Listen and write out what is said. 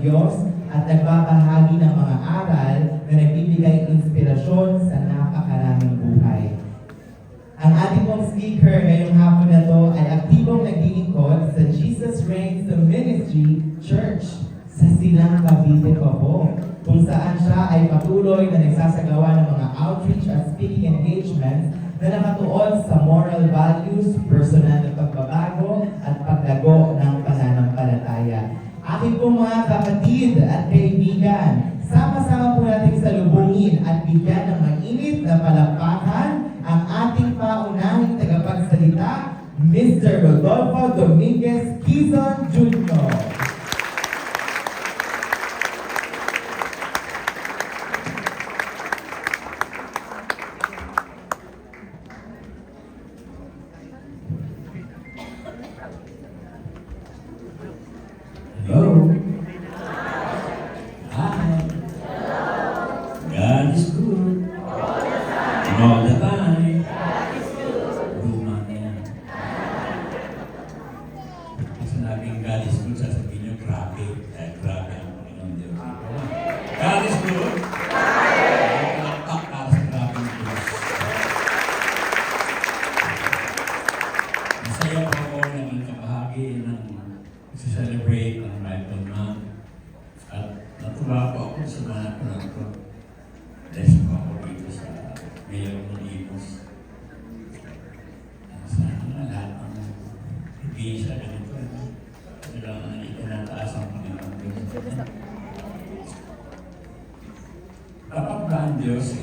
Diyos at nagbabahagi ng mga aral na nagbibigay inspirasyon sa napakaraming buhay. Ang ating pong speaker ngayong hapon na to ay aktibong naglilingkod sa Jesus Reigns Ministry Church sa Silang Cavite po, kung saan siya ay patuloy na nagsasagawa ng mga outreach at speaking engagements na nakatuon sa moral values, personal na pagbabago at paglago ng pananampalataya. Aking pong mga kapatid at kaibigan, sama-sama po natin salubungin at bigyan ng mainit na palakpakan ang ating paunahing tagapagsalita, Mr. Rodolfo Dominguez Quizon Jr. Hello. Hi. God is good. And all the time. Luma na yan. Kasi naging God is good, sasabihin nyo, grabe. Grabe ang Panginoon Diyos. God is good. Kalakpak para sa grabe ng Diyos. Masaya po ako naging kabahagi ng celebrate ang Bible Month. At natuwa po ako sa mga pranto. Bless po ako dito sa Mayor Monipos. Sana lahat ang hindi sa ganito. Kailangan itinataas ang Panginoon Diyos. Kapag ba ang Diyos,